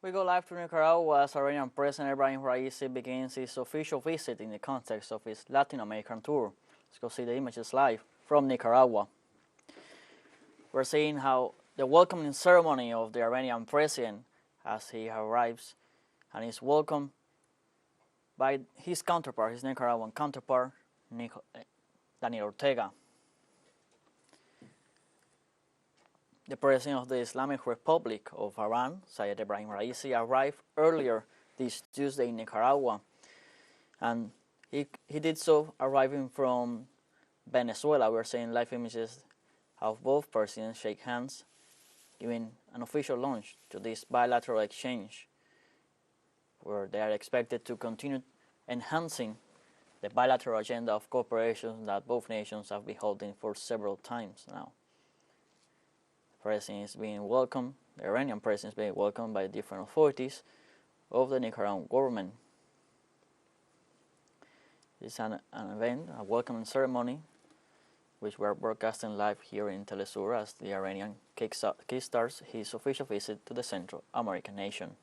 We go live to Nicaragua as Iranian President Ebrahim Raisi begins his official visit in the context of his Latin American tour. Let's go see the images live from Nicaragua. We're seeing how the welcoming ceremony of the Iranian President as he arrives and is welcomed by his counterpart, his Nicaraguan counterpart, Daniel Ortega. The President of the Islamic Republic of Iran, Syed Ebrahim Raisi, arrived earlier this Tuesday in Nicaragua, and he did so arriving from Venezuela. We're seeing live images of both presidents shake hands, giving an official launch to this bilateral exchange, where they are expected to continue enhancing the bilateral agenda of cooperation that both nations have been holding for several times now. The President is being welcomed, the Iranian President is being welcomed by different authorities of the Nicaraguan government. It's an event, a welcoming ceremony, which we are broadcasting live here in teleSUR as the Iranian kickstarts his official visit to the Central American nation.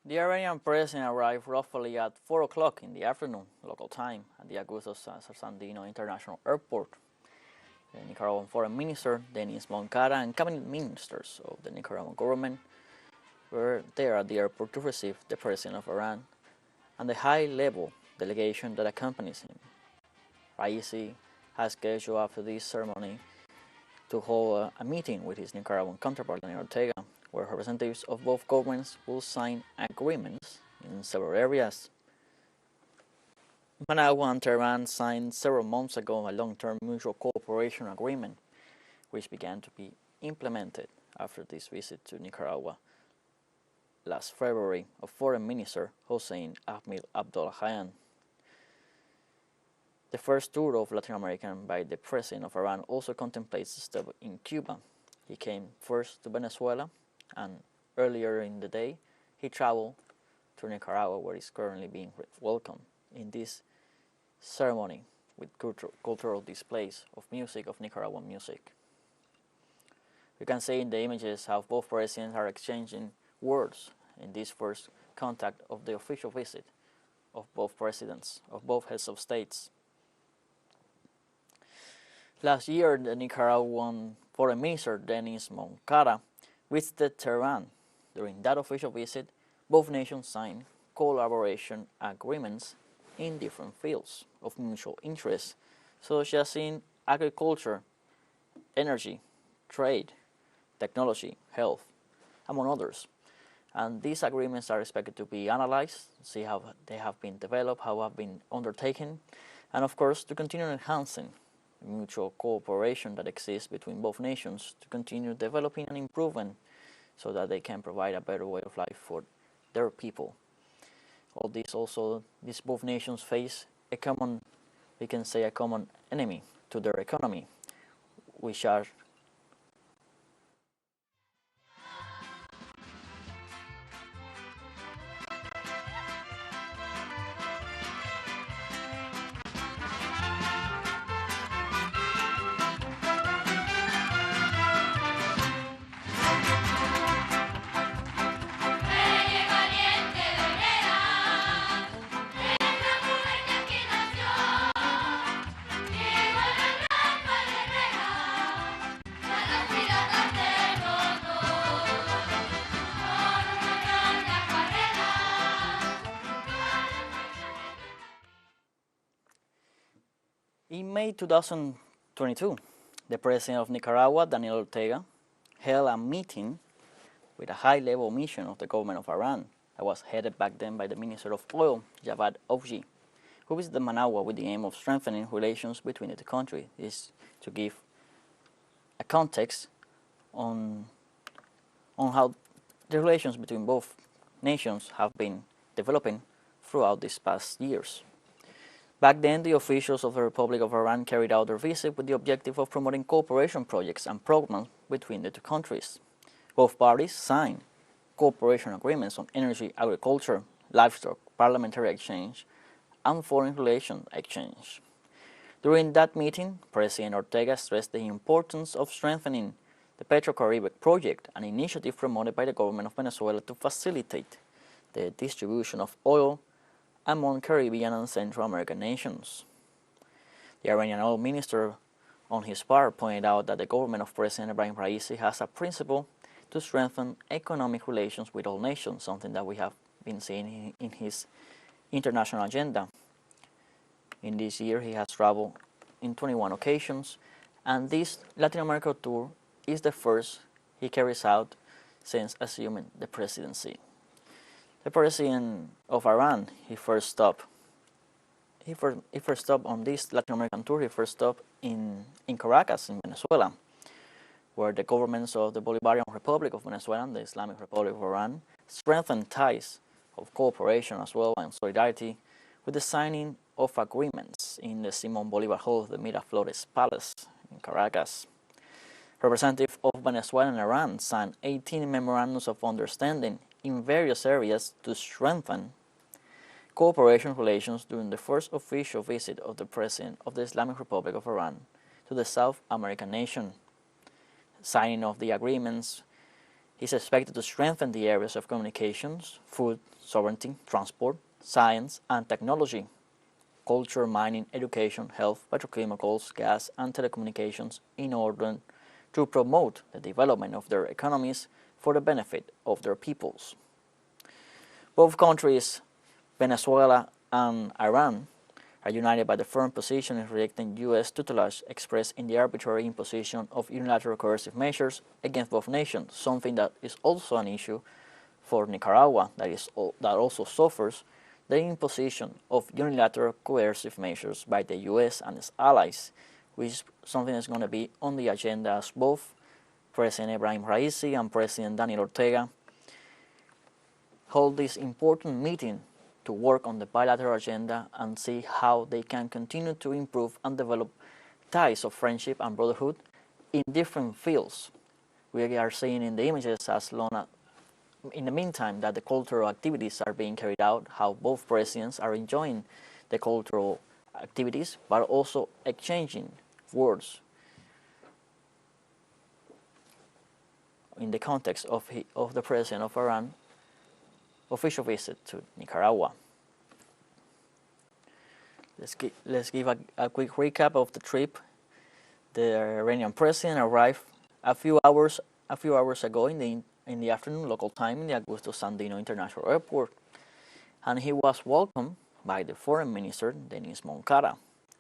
The Iranian President arrived roughly at 4 o'clock in the afternoon, local time, at the Augusto Cesar Sandino International Airport. The Nicaraguan Foreign Minister, Denis Moncada, and cabinet ministers of the Nicaraguan government were there at the airport to receive the President of Iran and the high-level delegation that accompanies him. Raisi has scheduled after this ceremony to hold a meeting with his Nicaraguan counterpart, Daniel Ortega, where representatives of both governments will sign agreements in several areas. Managua and Tehran signed several months ago a long-term mutual cooperation agreement, which began to be implemented after this visit to Nicaragua last February of Foreign Minister Hossein Ahmid Abdollahian. The first tour of Latin America by the President of Iran also contemplates a stop in Cuba. He came first to Venezuela, and earlier in the day he traveled to Nicaragua, where he's currently being welcomed in this ceremony with cultural displays of music, of Nicaraguan music. You can see in the images how both presidents are exchanging words in this first contact of the official visit of both presidents, of both heads of states. Last year, the Nicaraguan Foreign Minister Denis Moncada visited Tehran. During that official visit, both nations signed collaboration agreements in different fields of mutual interest, such as in agriculture, energy, trade, technology, health, among others. And these agreements are expected to be analyzed, see how they have been developed, how have been undertaken, and of course to continue enhancing mutual cooperation that exists between both nations, to continue developing and improving so that they can provide a better way of life for their people. All this also, these both nations face a common, we can say a common enemy to their economy, which are in May 2022, the President of Nicaragua, Daniel Ortega, held a meeting with a high-level mission of the government of Iran that was headed back then by the Minister of Oil, Javad Oji, who visited Managua with the aim of strengthening relations between the two countries. This to give a context on how the relations between both nations have been developing throughout these past years. Back then, the officials of the Republic of Iran carried out their visit with the objective of promoting cooperation projects and programs between the two countries. Both parties signed cooperation agreements on energy, agriculture, livestock, parliamentary exchange, and foreign relations exchange. During that meeting, President Ortega stressed the importance of strengthening the Petro-Caribe project, an initiative promoted by the government of Venezuela to facilitate the distribution of oil among Caribbean and Central American nations. The Iranian oil minister, on his part, pointed out that the government of President Ebrahim Raisi has a principle to strengthen economic relations with all nations, something that we have been seeing in his international agenda. In this year, he has traveled in 21 occasions, and this Latin America tour is the first he carries out since assuming the presidency. The president of Iran, he first stopped on this Latin American tour. He first stopped in Caracas, in Venezuela, where the governments of the Bolivarian Republic of Venezuela and the Islamic Republic of Iran strengthened ties of cooperation as well and solidarity with the signing of agreements in the Simón Bolívar Hall of the Miraflores Palace in Caracas. Representatives of Venezuela and Iran signed 18 memorandums of understanding in various areas to strengthen cooperation relations during the first official visit of the President of the Islamic Republic of Iran to the South American nation. Signing of the agreements is expected to strengthen the areas of communications, food, sovereignty, transport, science and technology, culture, mining, education, health, petrochemicals, gas and telecommunications in order to promote the development of their economies for the benefit of their peoples. Both countries, Venezuela and Iran, are united by the firm position in rejecting U.S. tutelage expressed in the arbitrary imposition of unilateral coercive measures against both nations, something that is also an issue for Nicaragua, that also suffers the imposition of unilateral coercive measures by the U.S. and its allies, which is something that's going to be on the agenda as both President Ebrahim Raisi and President Daniel Ortega hold this important meeting to work on the bilateral agenda and see how they can continue to improve and develop ties of friendship and brotherhood in different fields. We are seeing in the images in the meantime that the cultural activities are being carried out, how both presidents are enjoying the cultural activities but also exchanging words in the context of the President of Iran official visit to Nicaragua. Let's give a quick recap of the trip. The Iranian president arrived a few hours ago in the afternoon local time in the Augusto Sandino International Airport, and he was welcomed by the foreign minister Denis Moncada,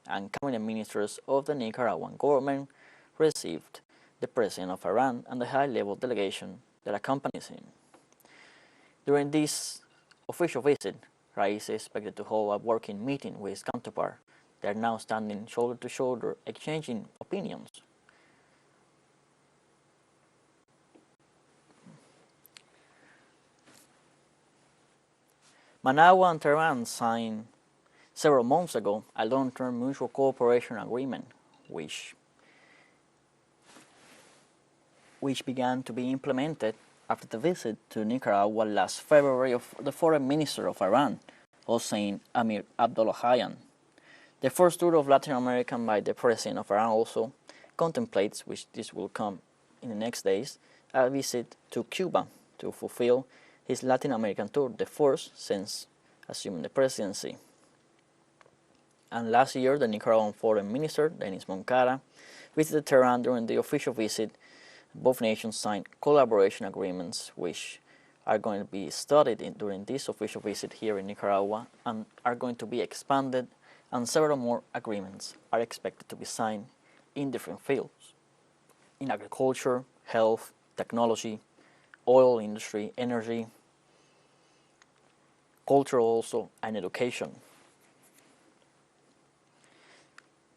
and cabinet ministers of the Nicaraguan government received the president of Iran and the high-level delegation that accompanies him. During this official visit, Raisi is expected to hold a working meeting with his counterpart. They are now standing shoulder to shoulder, exchanging opinions. Managua and Tehran signed several months ago a long-term mutual cooperation agreement, which began to be implemented after the visit to Nicaragua last February of the foreign minister of Iran, Hossein Amir Abdollahian. The first tour of Latin America by the president of Iran also contemplates, which this will come in the next days, a visit to Cuba to fulfill his Latin American tour, the first since assuming the presidency. And last year, the Nicaraguan foreign minister, Denis Moncada, visited Tehran during the official visit. Both nations signed collaboration agreements which are going to be studied during this official visit here in Nicaragua and are going to be expanded, and several more agreements are expected to be signed in different fields: in agriculture, health, technology, oil industry, energy, culture also, and education.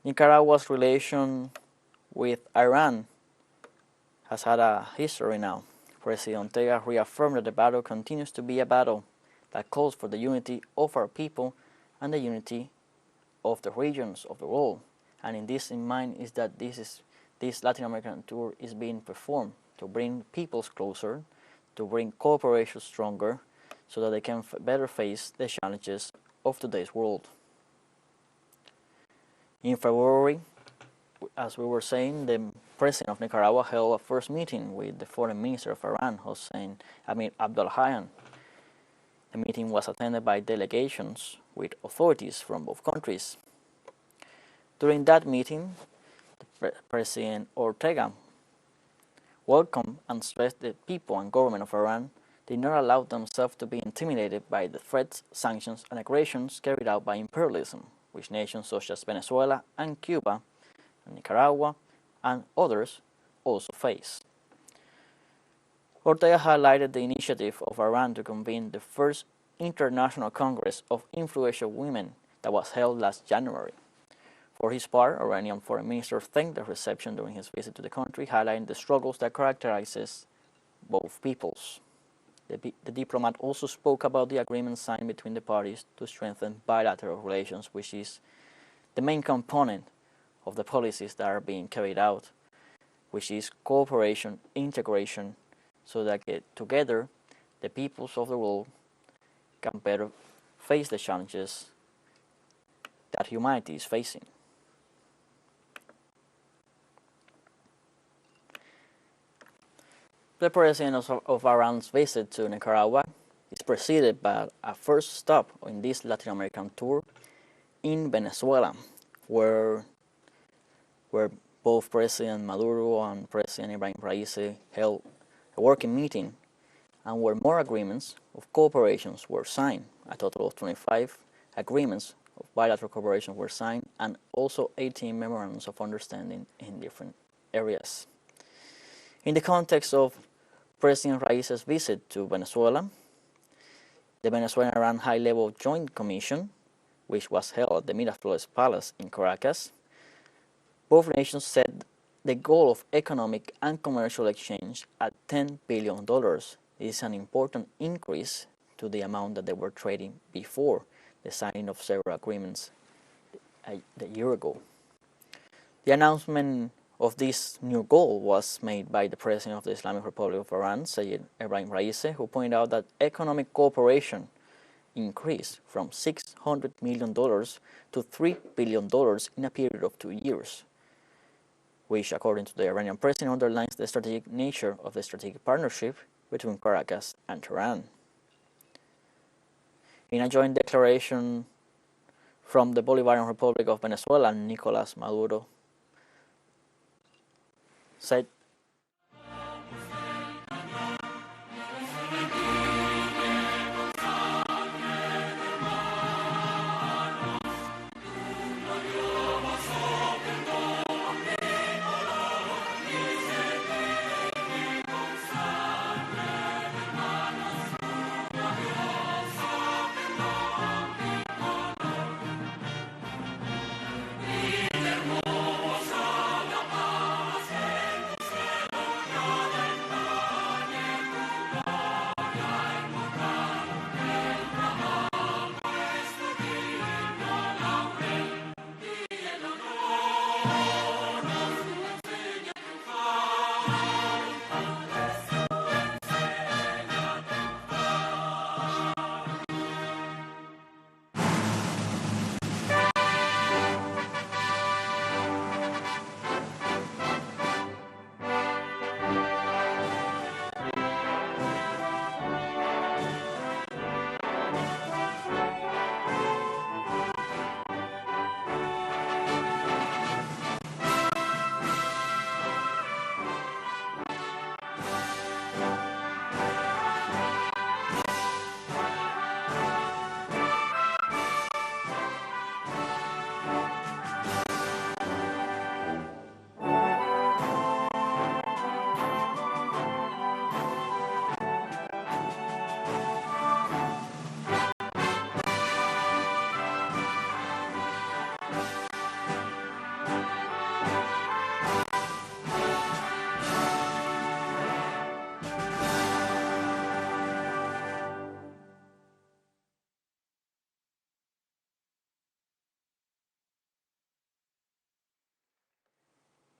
Nicaragua's relation with Iran has had a history now. President Ortega reaffirmed that the battle continues to be a battle that calls for the unity of our people and the unity of the regions of the world. And in this in mind is that this Latin American tour is being performed to bring peoples closer, to bring cooperation stronger, so that they can better face the challenges of today's world. In February, as we were saying, the President of Nicaragua held a first meeting with the Foreign Minister of Iran, Hossein Amir Abdollahian. The meeting was attended by delegations with authorities from both countries. During that meeting, President Ortega welcomed and stressed the people and government of Iran did not allow themselves to be intimidated by the threats, sanctions, and aggressions carried out by imperialism, which nations such as Venezuela and Cuba, and Nicaragua, and others also face. Ortega highlighted the initiative of Iran to convene the first International Congress of Influential Women that was held last January. For his part, Iranian Foreign Minister thanked the reception during his visit to the country, highlighting the struggles that characterizes both peoples. The diplomat also spoke about the agreement signed between the parties to strengthen bilateral relations, which is the main component of the policies that are being carried out, which is cooperation, integration, so that together the peoples of the world can better face the challenges that humanity is facing. The president of Iran's visit to Nicaragua is preceded by a first stop in this Latin American tour in Venezuela, where both President Maduro and President Ebrahim Raisi held a working meeting and where more agreements of cooperation were signed. A total of 25 agreements of bilateral cooperation were signed, and also 18 memorandums of understanding in different areas. In the context of President Raisi's visit to Venezuela, the Venezuela-Iran High-Level Joint Commission, which was held at the Miraflores Palace in Caracas, both nations set the goal of economic and commercial exchange at $10 billion. This is an important increase to the amount that they were trading before the signing of several agreements a year ago. The announcement of this new goal was made by the President of the Islamic Republic of Iran, Sayyid Ebrahim Raisi, who pointed out that economic cooperation increased from $600 million to $3 billion in a period of 2 years, which, according to the Iranian President, underlines the strategic nature of the strategic partnership between Caracas and Tehran. In a joint declaration from the Bolivarian Republic of Venezuela, Nicolás Maduro said,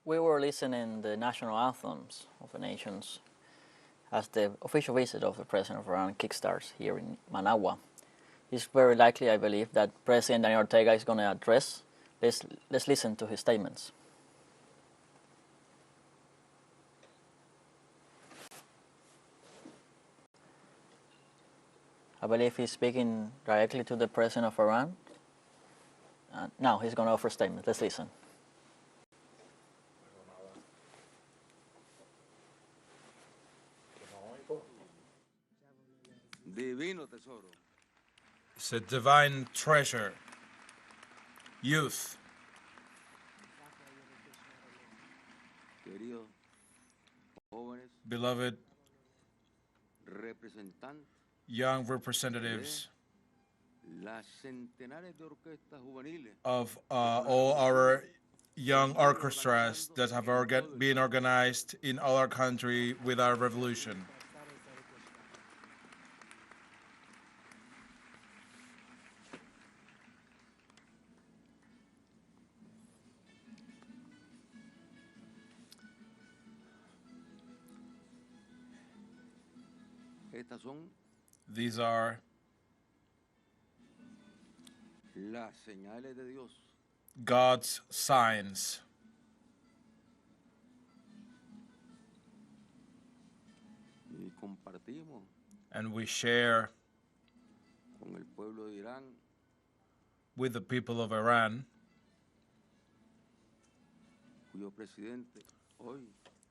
We were listening the national anthems of the nations as the official visit of the President of Iran kickstarts here in Managua. It's very likely, I believe, that President Daniel Ortega is going to address. Let's listen to his statements. I believe he's speaking directly to the President of Iran. Now he's going to offer a statement. Let's listen. It's a divine treasure. Youth. Beloved young representatives of all our young orchestras that have been organized in all our country with our revolution. These are God's signs. And we share with the people of Iran,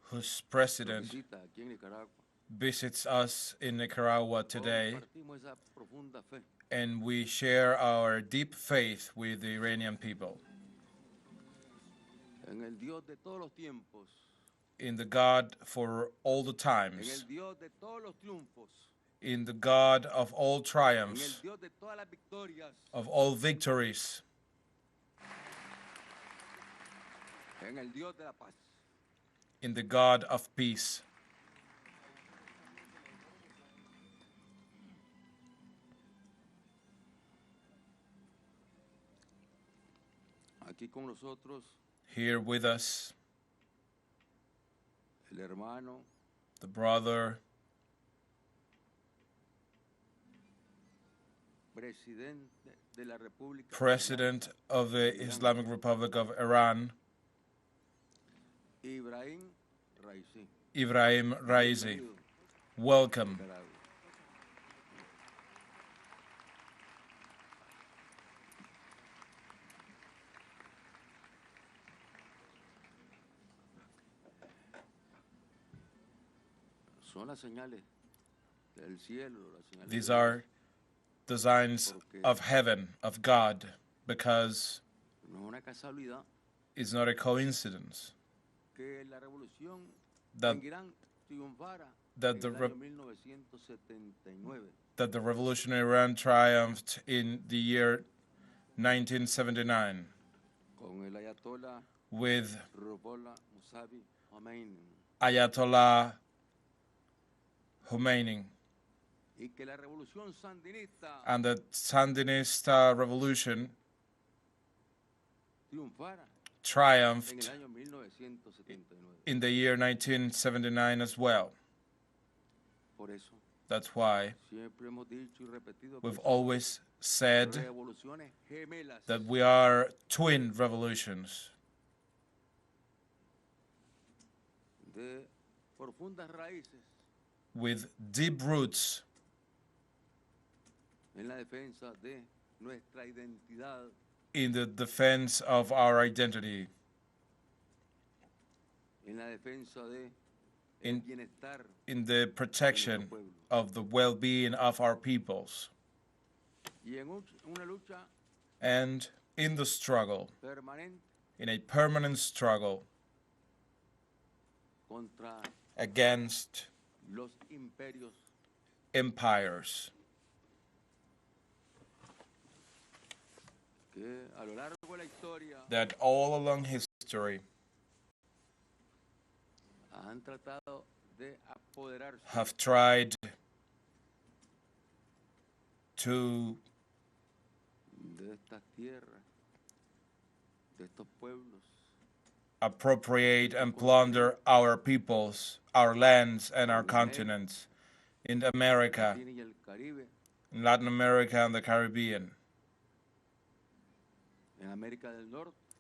whose president visits us in Nicaragua today, and we share our deep faith with the Iranian people in the God for all the times, in the God of all triumphs, of all victories, in the God of peace. Here with us, the brother, President of the Islamic Republic of Iran, Ebrahim Raisi. Welcome. These are the signs of heaven, of God, because it's not a coincidence that the revolution in Iran triumphed in the year 1979 with Ayatollah Khomeini, and the Sandinista revolution triumphed in the year 1979 as well. That's why we've always said that we are twin revolutions with deep roots in the defense of our identity, in the protection of the well-being of our peoples, and in the struggle, in a permanent struggle against empires that all along history have tried to appropriate and plunder our peoples, our lands, and our continents in America, in Latin America, and the Caribbean,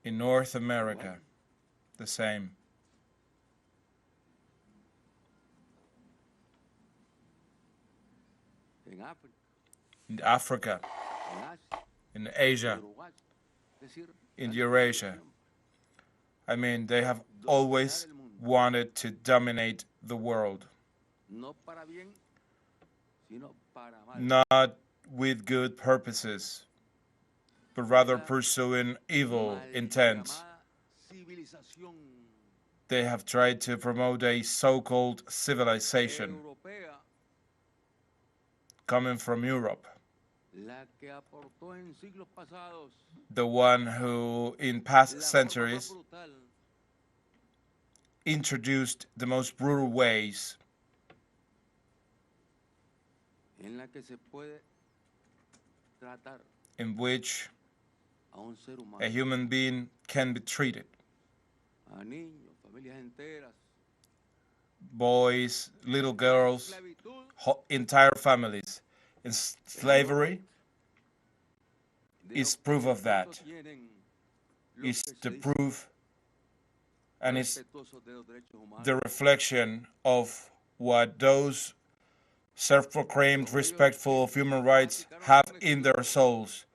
in North America, the same. In Africa, in Asia, in Eurasia. I mean, they have always wanted to dominate the world. Not with good purposes, but rather pursuing evil intents. They have tried to promote a so-called civilization coming from Europe, the one who in past centuries introduced the most brutal ways in which a human being can be treated. Boys, little girls, entire families. And slavery is proof of that. It's the proof and it's the reflection of what those self-proclaimed respectful of human rights have in their souls.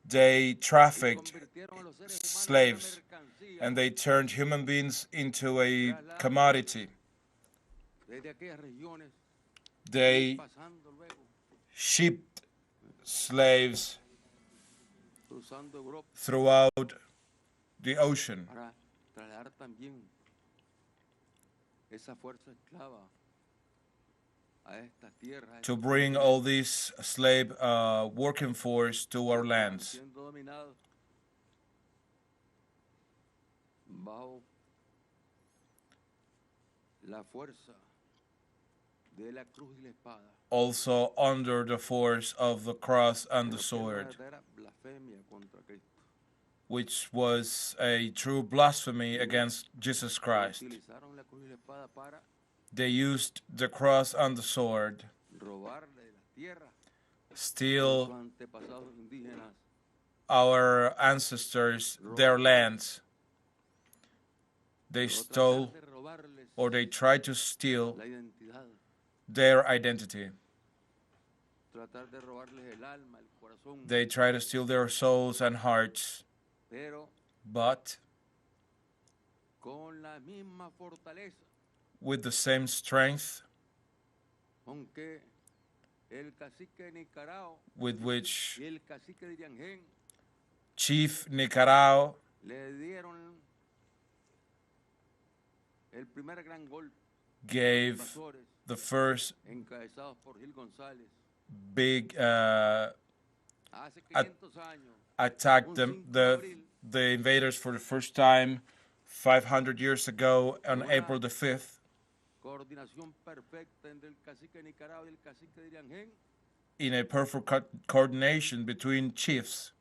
They trafficked slaves and they turned human beings into a commodity. They shipped slaves throughout the ocean to bring all this slave working force to our lands. Also under the force of the cross and the sword, which was a true blasphemy against Jesus Christ. They used the cross and the sword, steal our ancestors their lands. They stole, or they tried to steal, their identity. They try to steal their souls and hearts, but with the same strength with which Chief Nicaragua gave the first big attack the invaders for the first time 500 years ago on April the 5th. In a perfect coordination between chiefs.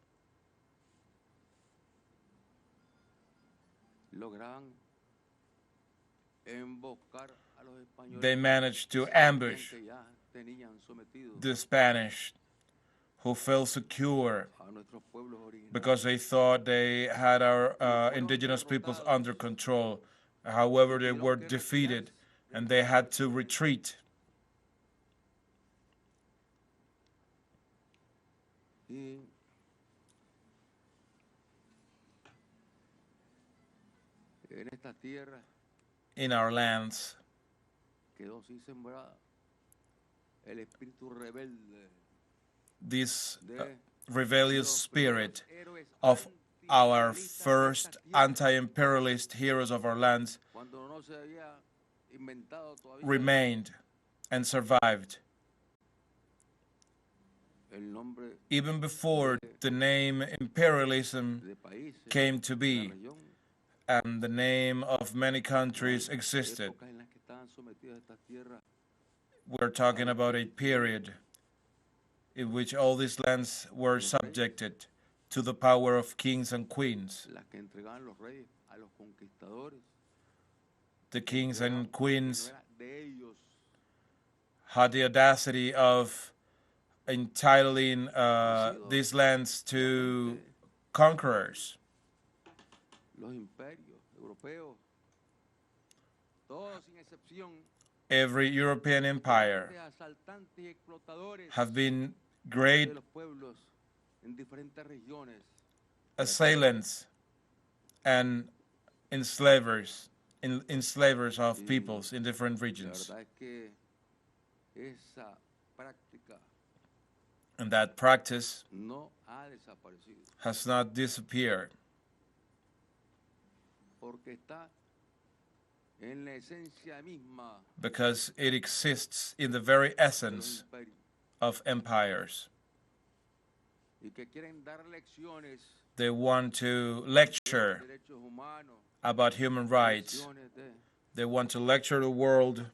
They managed to ambush the Spanish, who felt secure because they thought they had our indigenous peoples under control. However, they were defeated and they had to retreat. In our lands, this rebellious spirit of our first anti-imperialist heroes of our lands remained and survived. Even before the name imperialism came to be and the name of many countries existed. We're talking about a period in which all these lands were subjected to the power of kings and queens, The kings and queens had the audacity of entitling these lands to conquerors. Every European empire have been great assailants and enslavers of peoples in different regions. And that practice has not disappeared because it exists in the very essence of empires. They want to lecture about human rights. They want to lecture the world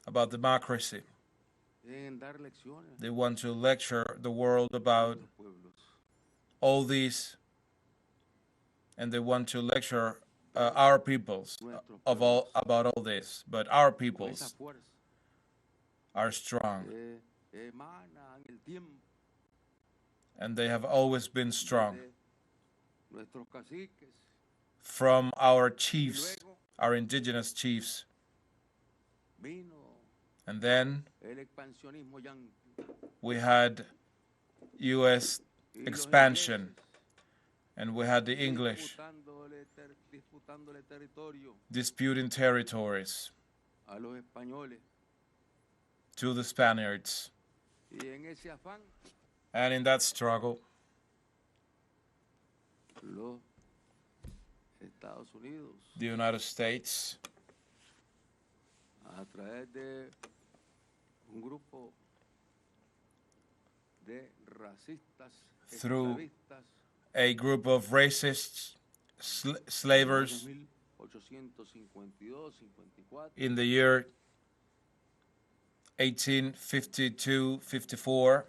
about democracy. They want to lecture the world about all these, and they want to lecture our peoples about all this. But our peoples are strong, and they have always been strong. From our chiefs, our indigenous chiefs, and then we had U.S. expansion, and we had the English disputing territories to the Spaniards. And in that struggle, the United States, through a group of racists, slavers, in the year 1852-54,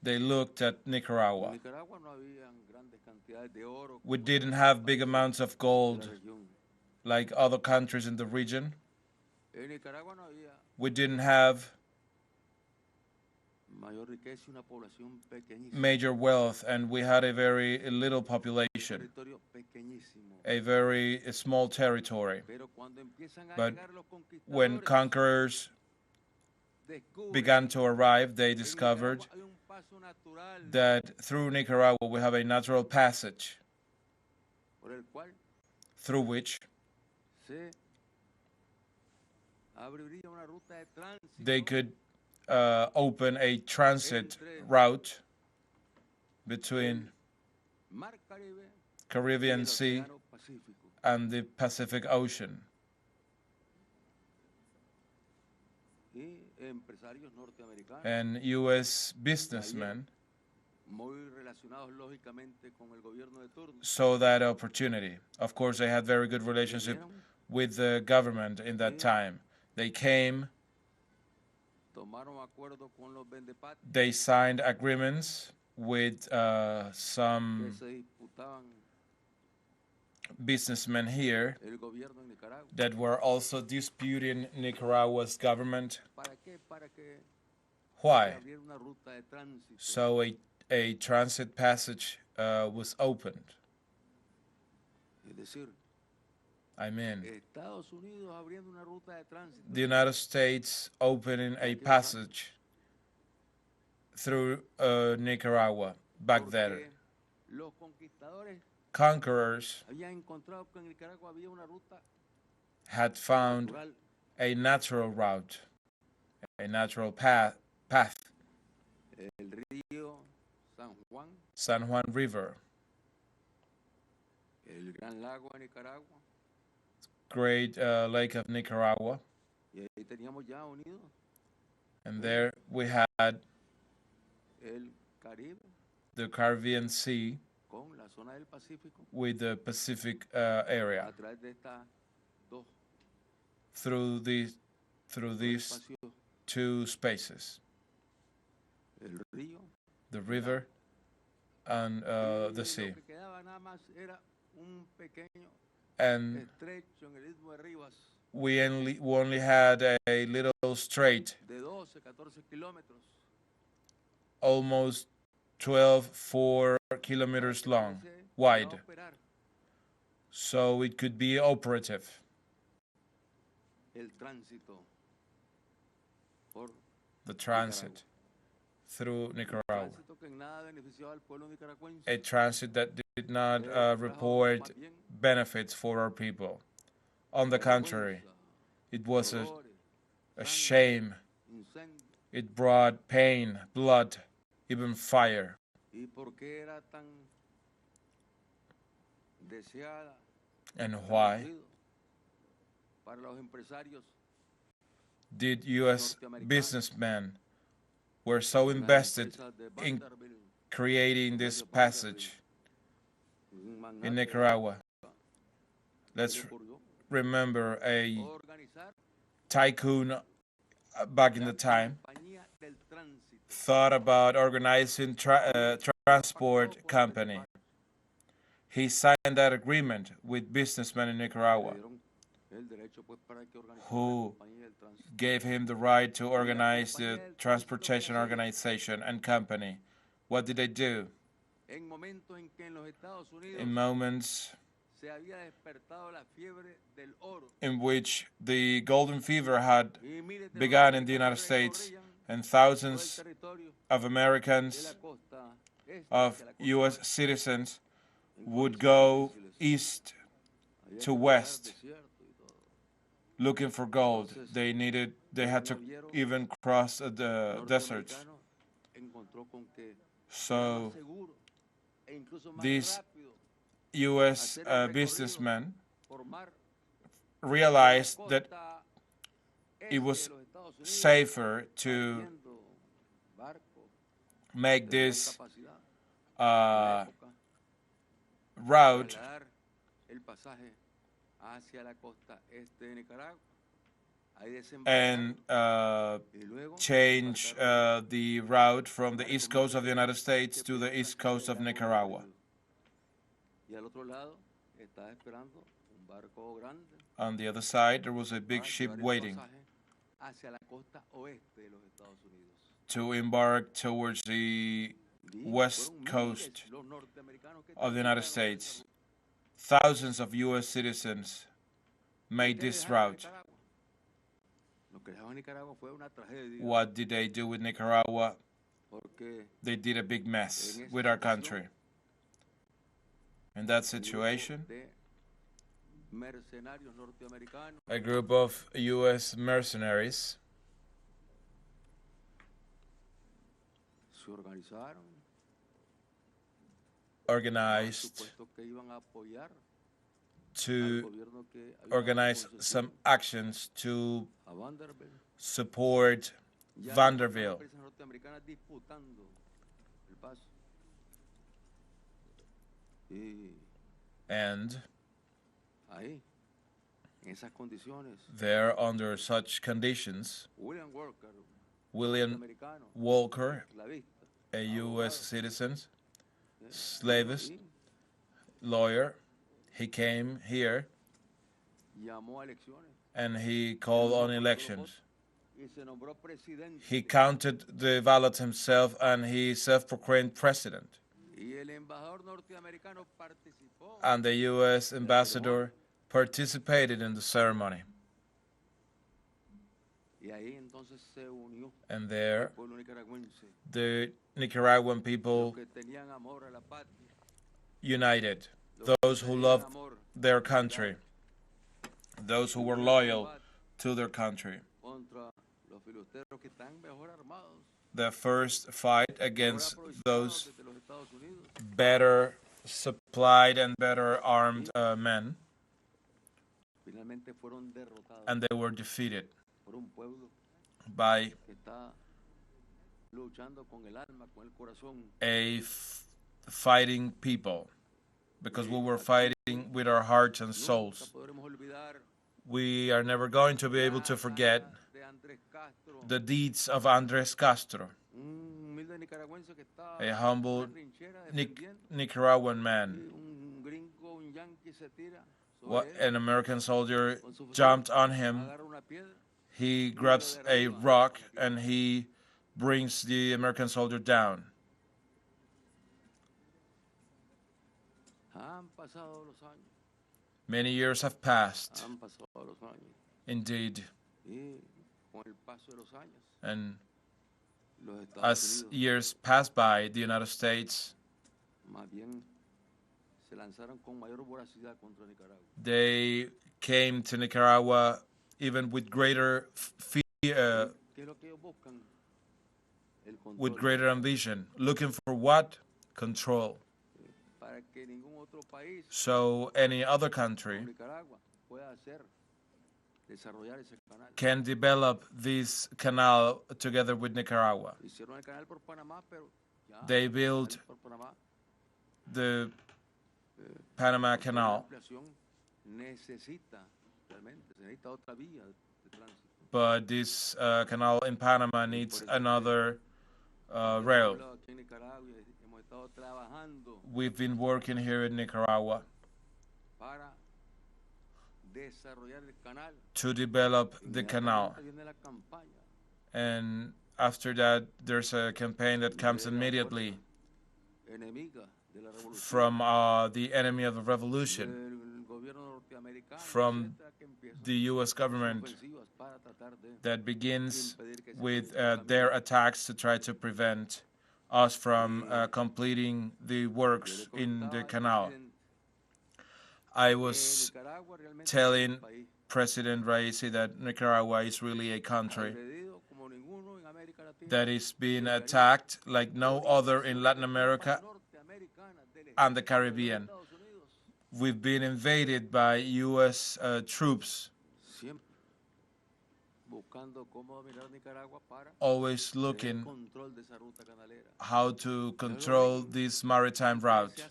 they looked at Nicaragua. We didn't have big amounts of gold like other countries in the region. We didn't have major wealth, and we had a very little population, a very small territory. But when conquerors began to arrive, they discovered that through Nicaragua we have a natural passage through which they could open a transit route between Caribbean Sea and the Pacific Ocean. And U.S. businessmen saw that opportunity. Of course, they had very good relationship with the government in that time. They came, they signed agreements with some businessmen here that were also disputing Nicaragua's government. Why? So a transit passage was opened. I mean, the United States opening a passage through Nicaragua back then. Conquerors had found a natural route, a natural path. San Juan River, Great Lake of Nicaragua, and there we had the Caribbean Sea with the Pacific area. Through these two spaces, the river and the sea. And we only had a little strait, almost 4 kilometers long, wide, so it could be operative. The transit through Nicaragua. A transit that did not report benefits for our people. On the contrary, it was a shame. It brought pain, blood, even fire. And why did U.S. businessmen were so invested in creating this passage in Nicaragua? Let's remember a tycoon back in the time thought about organizing transport company. He signed that agreement with businessmen in Nicaragua who gave him the right to organize the transportation organization and company. What did they do? In moments in which the golden fever had begun in the United States and thousands of Americans, of U.S. citizens, would go east to west looking for gold. They had to even cross the deserts. So these U.S. businessmen realized that it was safer to make this route and change the route from the east coast of the United States to the east coast of Nicaragua. On the other side, there was a big ship waiting to embark towards the west coast of the United States. Thousands of U.S. citizens made this route. What did they do with Nicaragua? They did a big mess with our country. In that situation, a group of U.S. mercenaries organized to organize some actions to support Vanderbilt. And there, under such conditions, William Walker, a U.S. citizen, slavist, lawyer, he came here and he called on elections. He counted the ballots himself and he self-proclaimed president. And the U.S. ambassador participated in the ceremony. And there, the Nicaraguan people united. Those who loved their country, those who were loyal to their country. The first fight against those better supplied and better armed men, and they were defeated by a fighting people, because we were fighting with our hearts and souls. We are never going to be able to forget the deeds of Andres Castro, a humble Nicaraguan man. An American soldier jumped on him. He grabs a rock and he brings the American soldier down. Many years have passed. Indeed. And as years pass by, the United States, they came to Nicaragua even with greater with greater ambition, looking for what? Control. So any other country can develop this canal together with Nicaragua. They built the Panama Canal, but this canal in Panama needs another rail. We've been working here in Nicaragua to develop the canal, and after that there's a campaign that comes immediately from the enemy of the revolution, from the U.S. government, that begins with their attacks to try to prevent us from completing the works in the canal. I was telling President Raisi that Nicaragua is really a country that is being attacked like no other in Latin America and the Caribbean. We've been invaded by U.S. troops, always looking how to control this maritime route.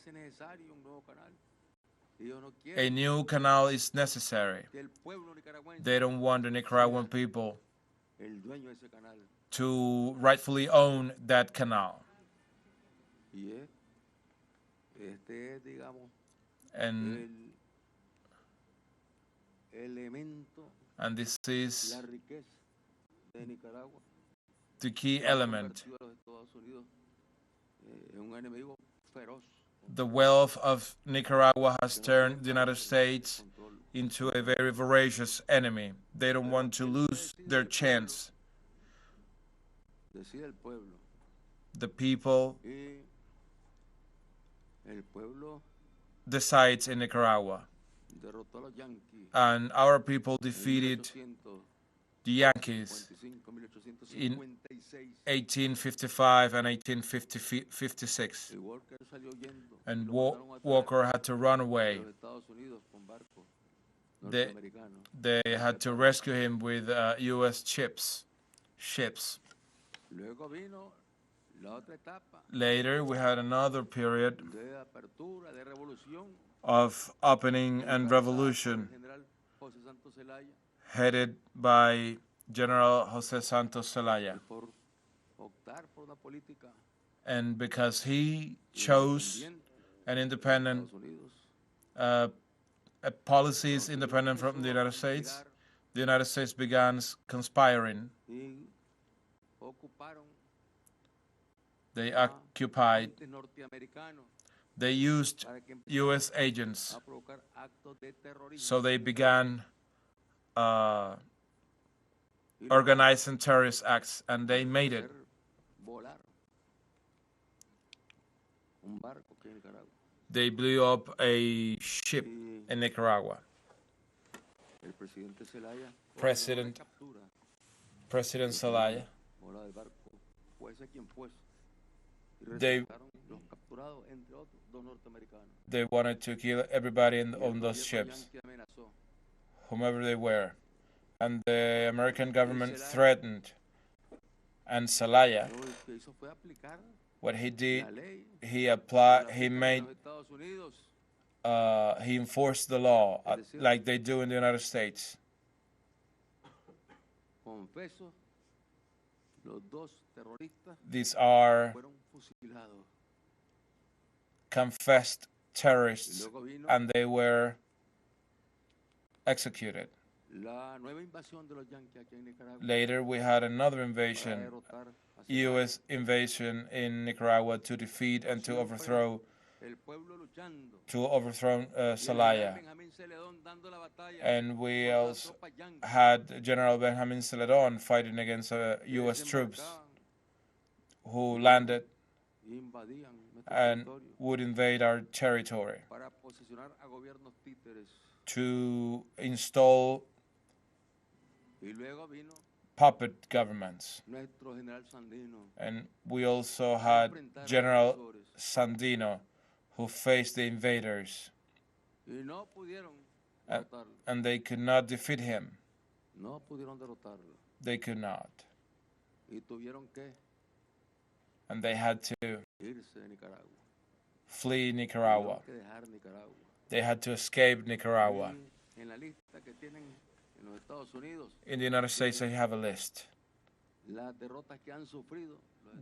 A new canal is necessary. They don't want the Nicaraguan people to rightfully own that canal. And this is the key element. The wealth of Nicaragua has turned the United States into a very voracious enemy. They don't want to lose their chance. The people decides in Nicaragua, and our people defeated the Yankees in 1855 and 1856, and Walker had to run away. They had to rescue him with U.S. ships. Later, we had another period of opening and revolution headed by General Jose Santos Zelaya. And because he chose an independent policies independent from the United States began conspiring. They occupied, they used U.S. agents, so they began organizing terrorist acts, and they made it. They blew up a ship in Nicaragua. President Zelaya, they wanted to kill everybody on those ships, whomever they were. And the American government threatened. And Zelaya, what he did, he enforced the law like they do in the United States. These are confessed terrorists, and they were executed. Later, we had another invasion, U.S. invasion in Nicaragua to defeat and to overthrow Zelaya. And we also had General Benjamin Celedón fighting against U.S. troops who landed and would invade our territory to install puppet governments. And we also had General Sandino, who faced the invaders, and they could not defeat him. They could not. And they had to flee Nicaragua. They had to escape Nicaragua. In the United States, they have a list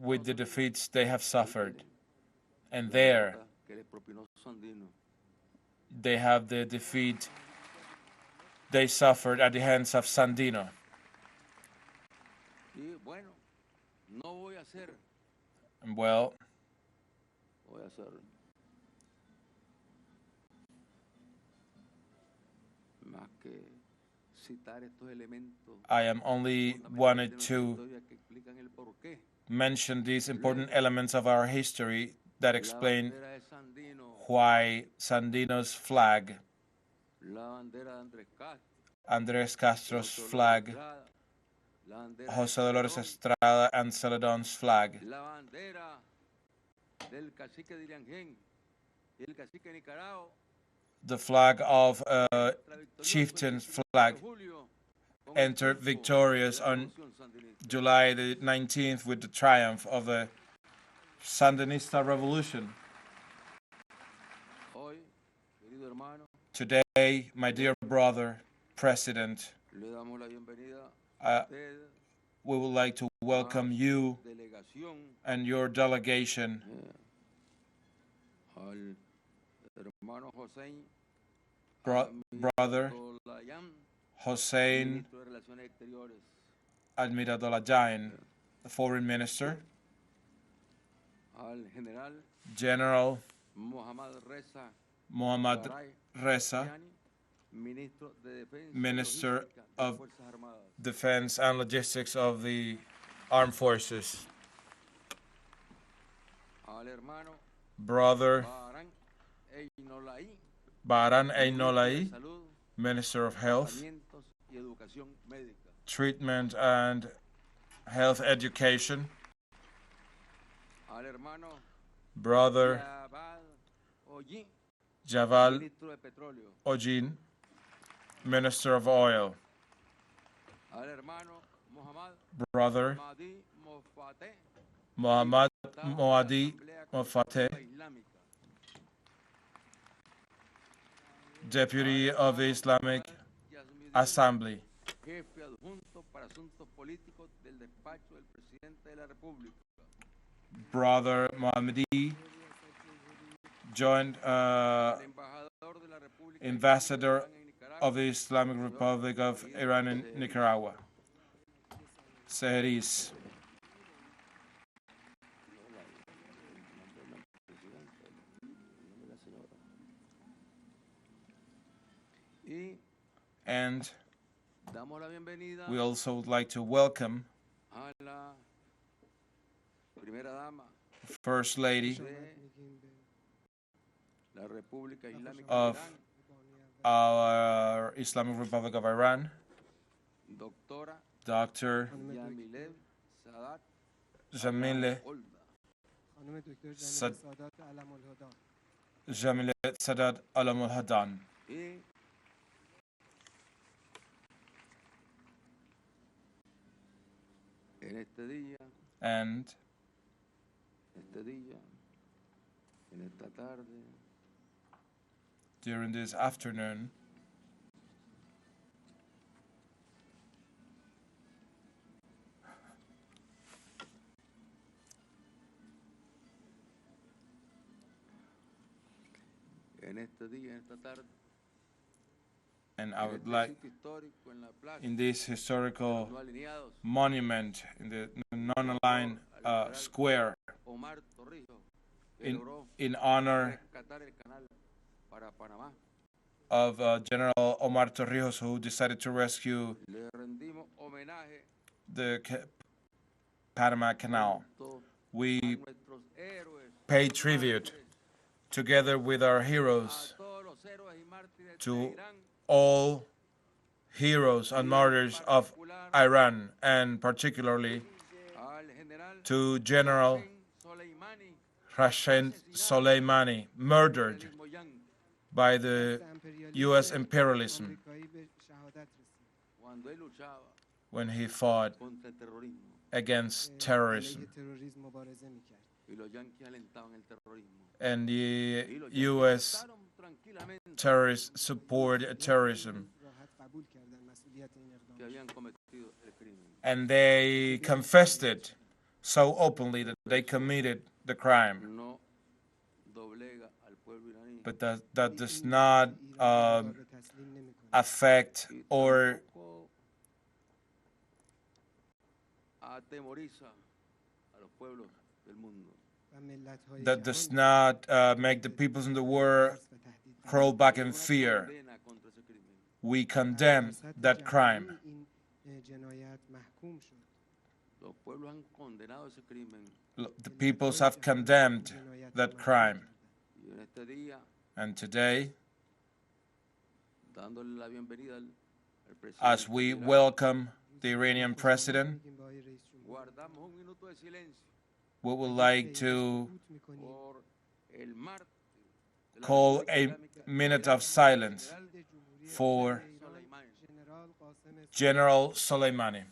with the defeats they have suffered. And there, they have the defeat they suffered at the hands of Sandino. And well, I am only wanted to mention these important elements of our history that explain why Sandino's flag, Andrés Castro's flag, José Dolores Estrada and Celedón's flag, the flag of chieftain's flag, entered victorious on July the 19th with the triumph of the Sandinista revolution. Today, my dear brother, President, we would like to welcome you and your delegation, brother Hossein Almiradolayan, the foreign minister, General Mohammad Reza, Minister of Defense and Logistics of the Armed Forces, Brother Baran Einolai, Minister of Health, Treatment and Health Education, Brother Javal Ojin, Minister of Oil, Brother Muhammad Moadi Mofateh, Deputy of the Islamic Assembly, Brother Mohammadi, Joint Ambassador of the Islamic Republic of Iran and Nicaragua, Seheris, and we also would like to welcome First Lady of our Islamic Republic of Iran, Dr. Jamile Sadat Alamul Hadan. And during this afternoon, And I would like, in this historical monument, in the non-aligned square, in honor of General Omar Torrijos, who decided to rescue the Panama Canal. We pay tribute, together with our heroes, to all heroes and martyrs of Iran, and particularly to General Qasem Soleimani, murdered by the U.S. imperialism when he fought against terrorism. And the U.S. terrorists support terrorism. And they confessed it so openly that they committed the crime. But that does not affect or that does not make the peoples in the world crawl back in fear. We condemn that crime. The peoples have condemned that crime. And today, as we welcome the Iranian President, we would like to call a minute of silence for General Soleimani.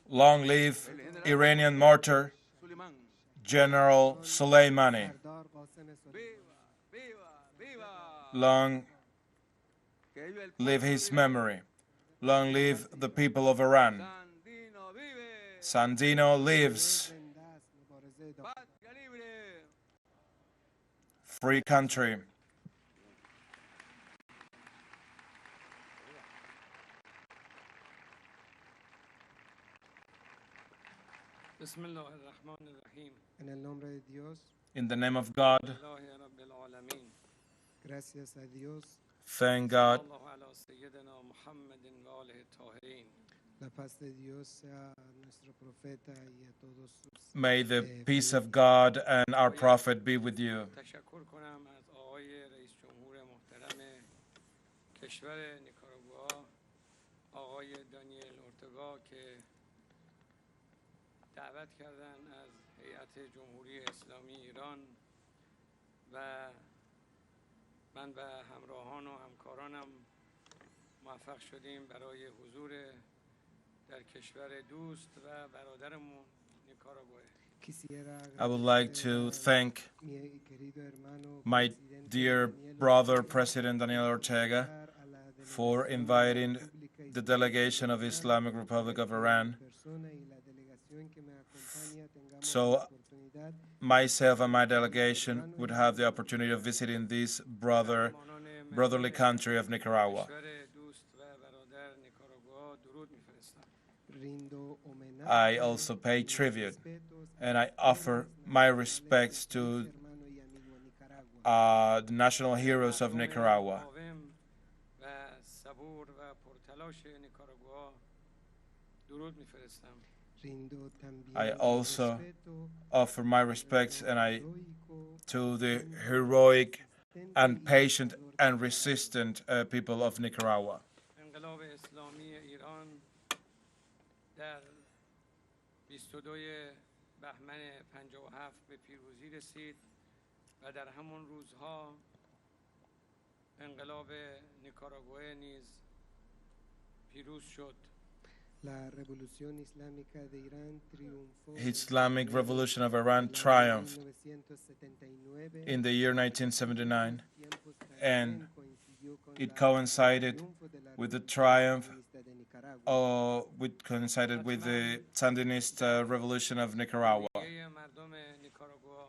Long live Iranian martyr General Soleimani. Long live his memory. Long live the people of Iran. Sandino lives. Free country. In the name of God, thank God. May the peace of God and our Prophet be with you. دعوت کردن از هیئت جمهوری اسلامی ایران و من و همراهان و همکارانم موفق شدیم برای حضور در کشور دوست و برادرمون نیکاراگوئه. I would like to thank my dear brother, President Daniel Ortega, for inviting the delegation of the Islamic Republic of Iran. So myself and my delegation would have the opportunity of visiting this brotherly country of Nicaragua. I also pay tribute and I offer my respects to the national heroes of Nicaragua. I also offer my respects to the heroic and patient and resistant people of Nicaragua. انقلاب اسلامی ایران در 22 بهمن 57 به پیروزی رسید و در همون روزها انقلاب نیکاراگوئه نیز پیروز شد. Islamic Revolution of Iran triumphed in the year 1979, and it coincided with the triumph, coincided with the Sandinista revolution of Nicaragua. مردم نیکاراگوآ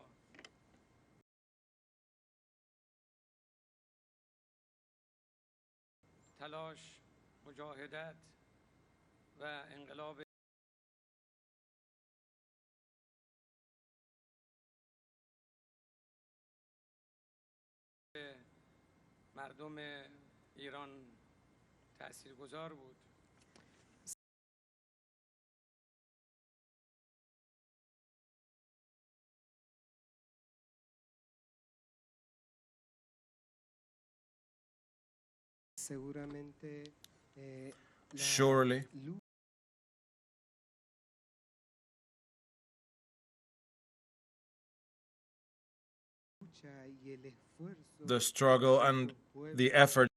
تلاش، مجاهدت و انقلاب مردم ایران تاثیرگذار بود. Surely, the struggle and the effort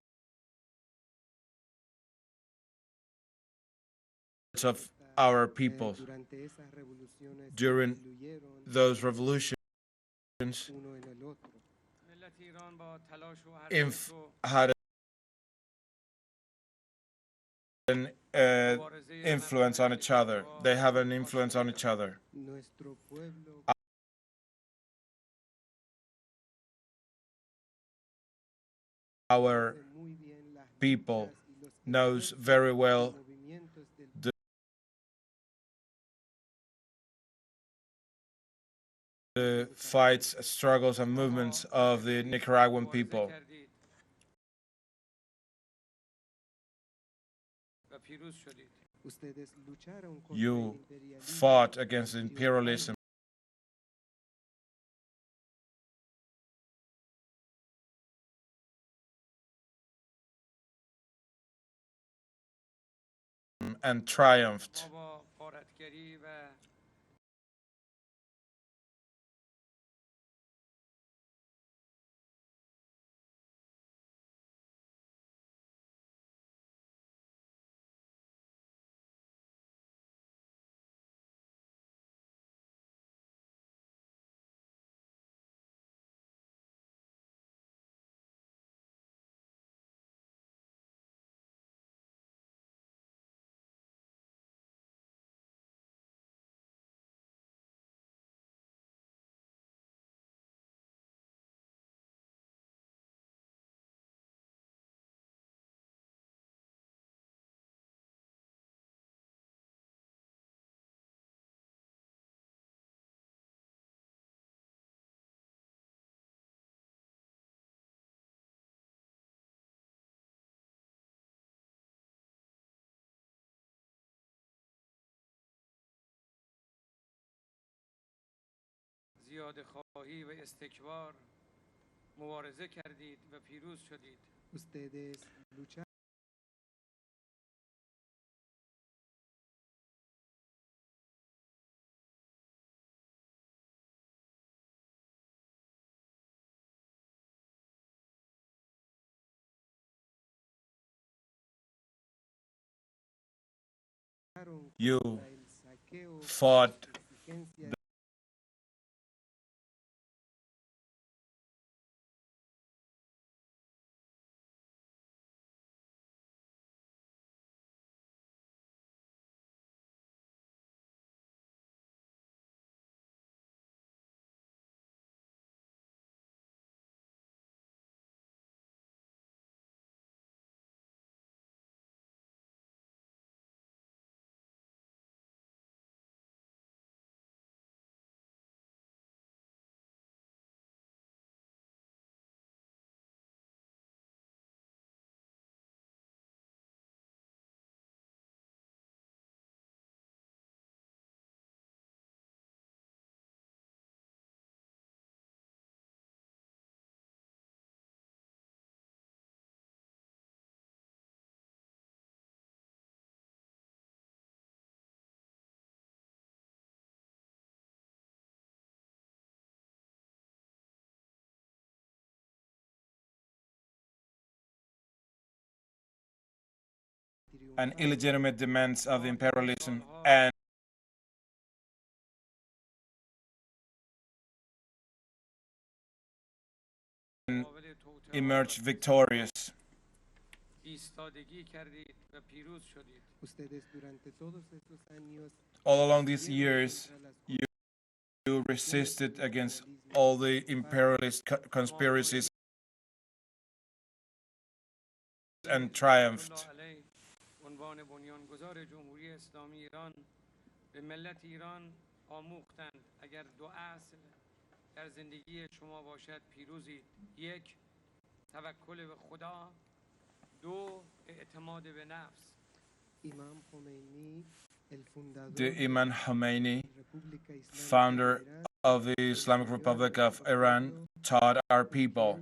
of our people during those revolutions ملت ایران با تلاش و حرکت و had an influence on each other. They have an influence on each other. Our people knows very well the fights, struggles, and movements of the Nicaraguan people. و پیروز شدید. You fought against imperialism and triumphed. ما با غارتگری و زیاده خواهی و استکبار مبارزه کردید و پیروز شدید. You fought and illegitimate demands of imperialism and مقابل توطئه‌ها emerged victorious. ایستادگی کردید و پیروز شدید. All along these years, you resisted against all the imperialist conspiracies and triumphed. علیه عنوان بنیانگذار جمهوری اسلامی ایران به ملت ایران آموختند اگر دو اصل در زندگی شما باشد پیروزید. یک، توکل به خدا. دو، اعتماد به نفس. The Imam Khomeini, founder of the Islamic Republic of Iran, taught our people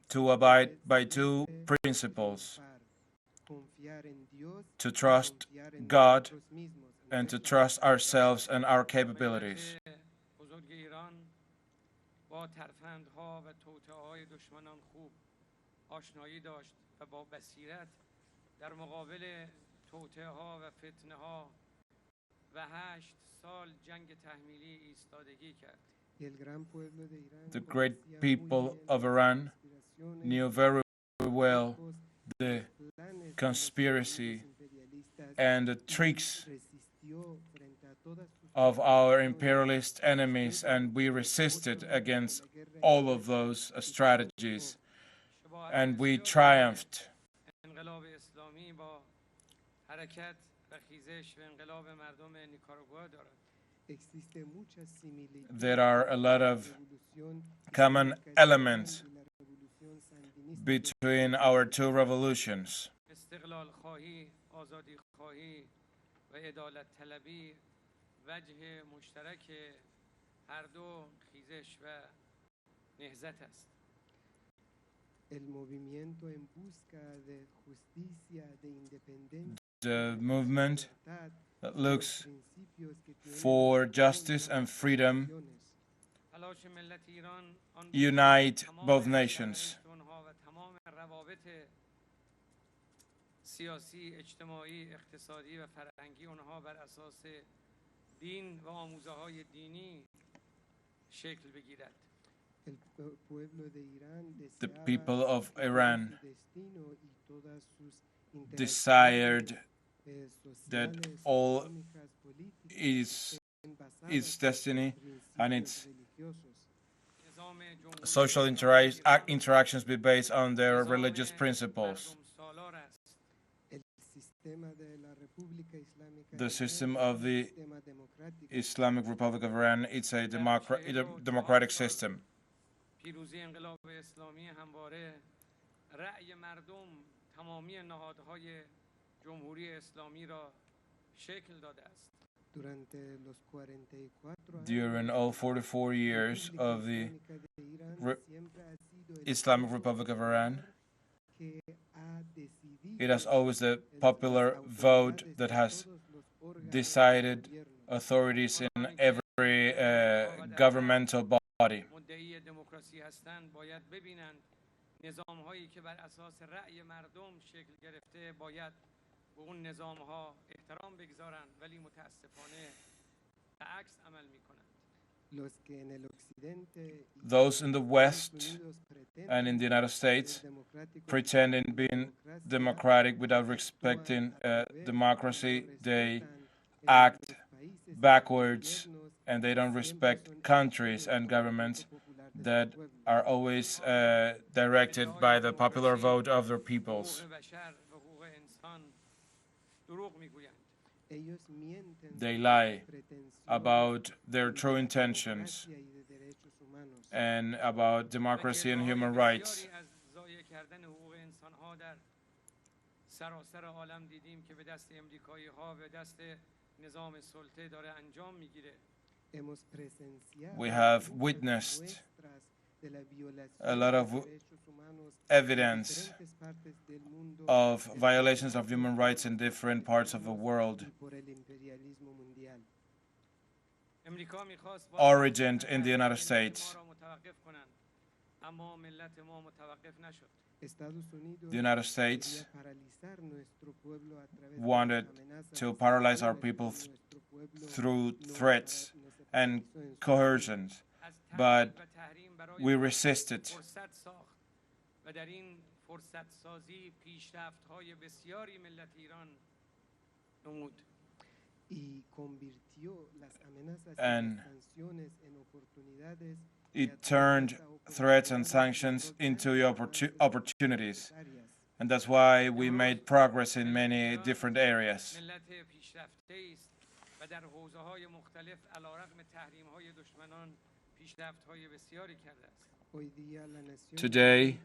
to abide by two principles: to trust God and to trust ourselves and our capabilities. بزرگ ایران با ترفندها و توطئه‌های دشمنان خوب آشنایی داشت و با بصیرت در مقابل توطئه‌ها و فتنه‌ها و 8 سال جنگ تحمیلی ایستادگی کرد. The great people of Iran knew very well the conspiracy and the tricks of our imperialist enemies, and we resisted against all of those strategies, and we triumphed. انقلاب اسلامی با حرکت و خیزش و انقلاب مردم نیکاراگوآ دارد. There are a lot of common elements between our two revolutions. استقلال خواهی، آزادی خواهی و عدالت طلبی وجه مشترک هر دو خیزش و نهضت است. The movement that looks for justice and freedom تلاش ملت ایران آن unite both nations. و تمام روابط سیاسی، اجتماعی، اقتصادی و فرهنگی اونها بر اساس دین و آموزه‌های دینی شکل بگیرد. The people of Iran desired that all its destiny and its social interactions be based on their religious principles. The system of the Islamic Republic of Iran, it's a democratic system. پیروزی انقلاب اسلامی همواره رأی مردم تمامی نهادهای جمهوری اسلامی را شکل داده است. During all 44 years of the Islamic Republic of Iran, it has always the popular vote that has decided authorities in every governmental body. مدعی دموکراسی هستند باید ببینند نظام‌هایی که بر اساس رأی مردم شکل گرفته باید به اون نظام‌ها احترام بگذارند، ولی متاسفانه عکس عمل می‌کنند. Those in the West and in the United States pretending being democratic without respecting democracy, they act backwards and they don't respect countries and governments that are always directed by the popular vote of their peoples. They lie about their true intentions and about democracy and human rights. سراسر عالم دیدیم که به دست امریکایی‌ها و دست نظام سلطه داره انجام میگیره. We have witnessed a lot of evidence of violations of human rights in different parts of the world, origined in the United States. اما ملت ما متوقف نشد. The United States wanted to paralyze our people through threats and coercions, but we resisted. فرصت ساخت و در این فرصت سازی پیشرفت‌های بسیاری ملت ایران نمود. And it turned threats and sanctions into opportunities. And that's why we made progress in many different areas. ملت پیشرفته است و در حوزه‌های مختلف علیرغم تحریم‌های دشمنان پیشرفت‌های بسیاری کرده است. Today,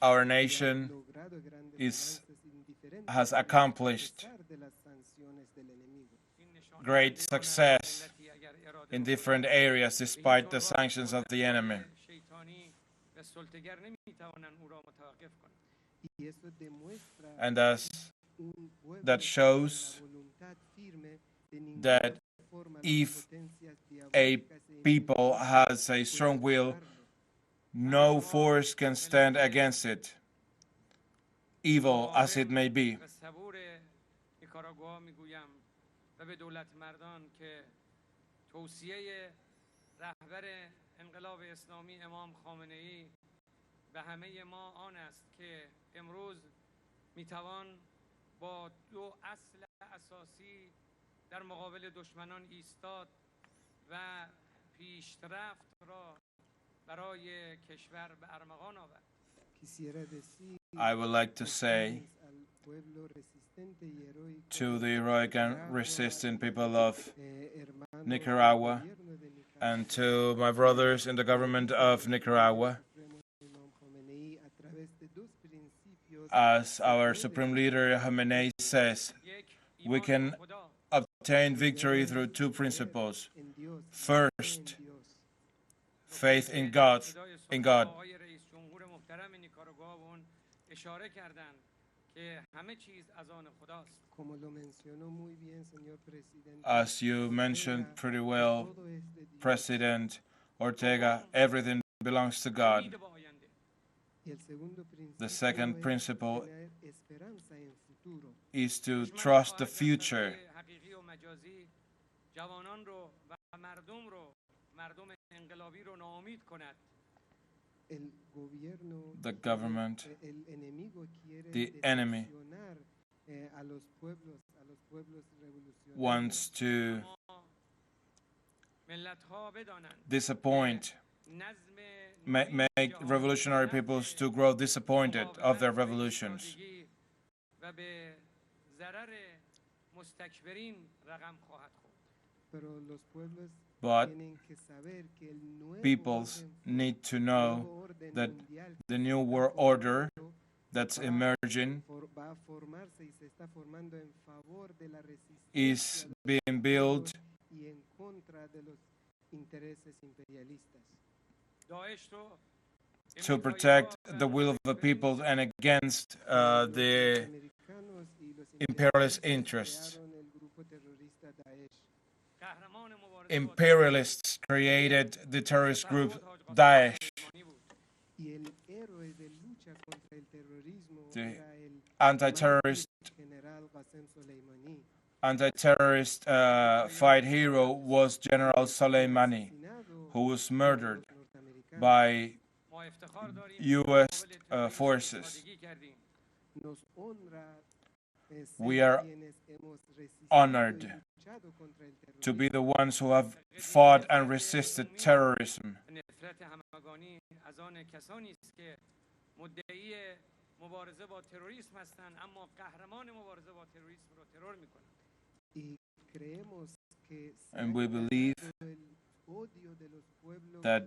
our nation has accomplished great success in different areas despite the sanctions of the enemy. And that shows that if a people has a strong will, no force can stand against it, evil as it may be. و به دولت مردان که توصیه رهبر انقلاب اسلامی امام خامنه ای به همه ما آن است که امروز میتوان با دو اصل اساسی در مقابل دشمنان ایستاد و پیشرفت را برای کشور به ارمغان آورد. I would like to say to the heroic and resistant people of Nicaragua and to my brothers in the government of Nicaragua, as our Supreme Leader Khamenei says, we can obtain victory through two principles. First, faith in God. As you mentioned pretty well, President Ortega, everything belongs to God. The second principle is to trust the future. The government, the enemy, wants to disappoint, make revolutionary peoples to grow disappointed of their revolutions. But peoples need to know that the new world order that's emerging is being built to protect the will of the people and against the imperialist interests. Imperialists created the terrorist group Daesh. The anti-terrorist fight hero was General Soleimani, who was murdered by U.S. forces. We are honored to be the ones who have fought and resisted terrorism. And we believe that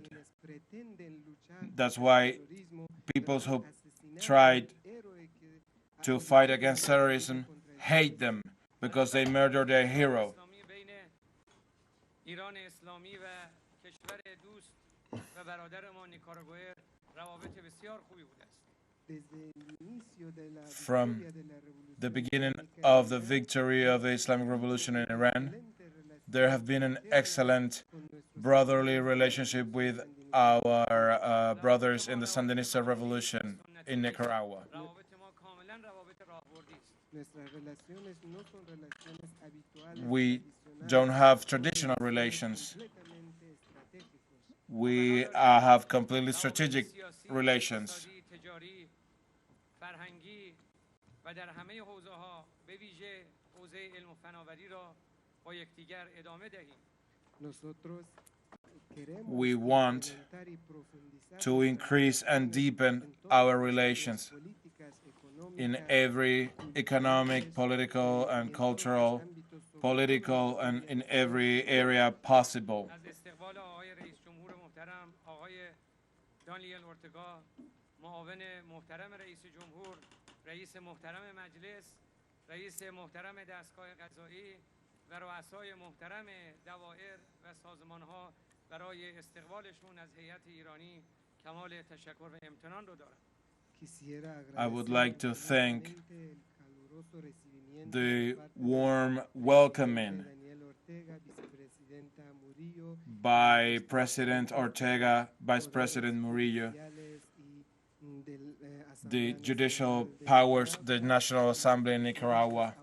that's why peoples who tried to fight against terrorism hate them, because they murdered their hero. From the beginning of the victory of the Islamic Revolution in Iran, there have been an excellent brotherly relationship with our brothers in the Sandinista revolution in Nicaragua. روابط ما کاملا روابط راهبردی است. Nuestras relaciones no son relaciones habituales, We tradicionales, don't have traditional relations. completamente estratégicos. We have completely strategic سیاسی، relations. اقتصادی، تجاری، فرهنگی و در همه حوزه‌ها به ویژه حوزه علم و فناوری را با یکدیگر ادامه دهیم. Nosotros queremos We want incrementar y profundizar to increase and deepen our relations políticas in económicas, every economic, political, and cultural, political, and in every area possible. از استقبال آقای رئیس جمهور محترم آقای دانیل اورتگا، معاون محترم رئیس جمهور، رئیس محترم مجلس، رئیس محترم دستگاه قضایی و رؤسای محترم دوائر و سازمان‌ها برای استقبالشون از هیئت ایرانی کمال تشکر و امتنان رو دارم. I would like to thank the warm welcoming by President Ortega, Vice President Murillo, the judicial powers, the National Assembly in Nicaragua,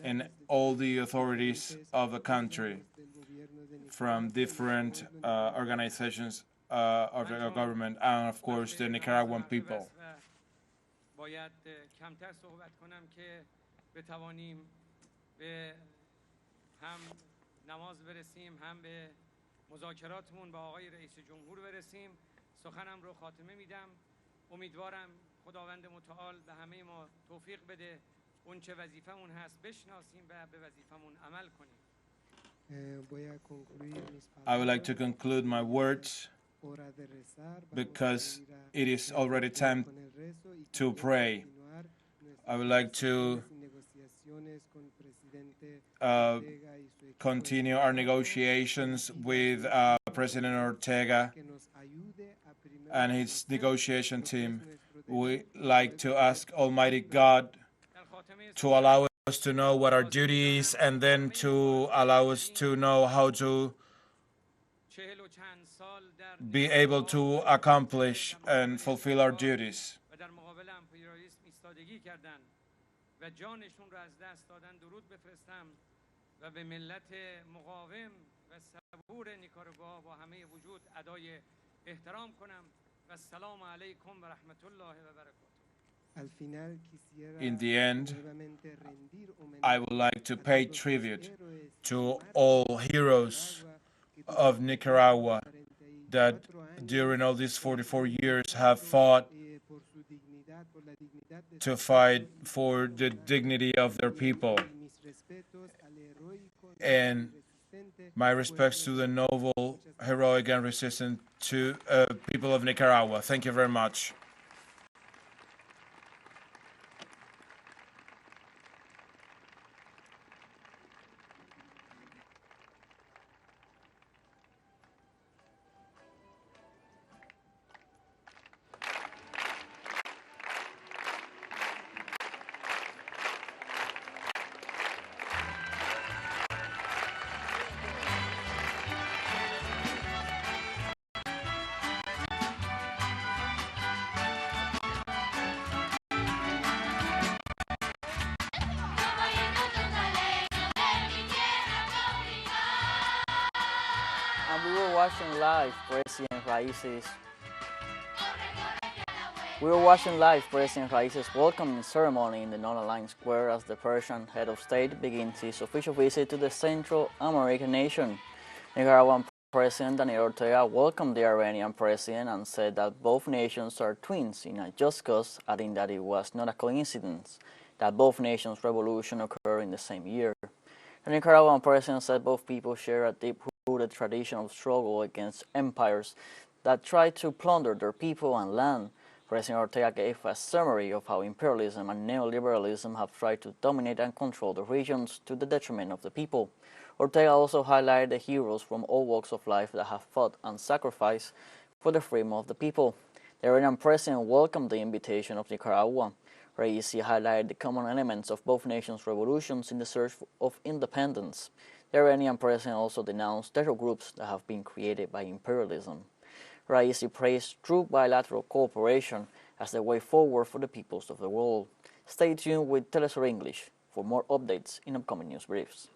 and all the authorities of the country from different organizations of the government and, of course, the Nicaraguan people. باید کمتر صحبت کنم که بتوانیم به هم نماز برسیم، هم به مذاکراتمون با آقای رئیس جمهور برسیم. سخنم رو خاتمه میدم. امیدوارم خداوند متعال به همه ما توفیق بده اون چه وظیفمون هست بشناسیم و به وظیفمون عمل کنیم. I would like to conclude my words because it is already time to pray. I would like to continue our negotiations with President Ortega and his negotiation team. We like to ask Almighty God to allow us to know what our duty is and then to allow us to know how to be able to accomplish and fulfill our duties. و جانشون رو از دست دادن درود بفرستم و به ملت مقاوم و صبور نیکاراگوآ با همه وجود ادای احترام کنم و السلام علیکم و رحمت الله و برکاته. In the end, I would like to pay tribute to all heroes of Nicaragua that during all these 44 years have fought to fight for the dignity of their people. And my respects to the noble, heroic, and resistant people of Nicaragua. Thank you very much. And we were watching live President Raisi's welcoming ceremony in the non-aligned square as the Persian head of state begins his official visit to the Central American nation. Nicaraguan President Daniel Ortega welcomed the Iranian president and said that both nations are twins in a just cause, adding that it was not a coincidence that both nations' revolution occurred in the same year. The Nicaraguan president said both people share a deep-rooted tradition of struggle against empires that tried to plunder their people and land. President Ortega gave a summary of how imperialism and neoliberalism have tried to dominate and control the regions to the detriment of the people. Ortega also highlighted the heroes from all walks of life that have fought and sacrificed for the freedom of the people. The Iranian president welcomed the invitation of Nicaragua. Raisi highlighted the common elements of both nations' revolutions in the search of independence. The Iranian president also denounced terror groups that have been created by imperialism. Raisi praised true bilateral cooperation as the way forward for the peoples of the world. Stay tuned with teleSUR English for more updates in upcoming news briefs.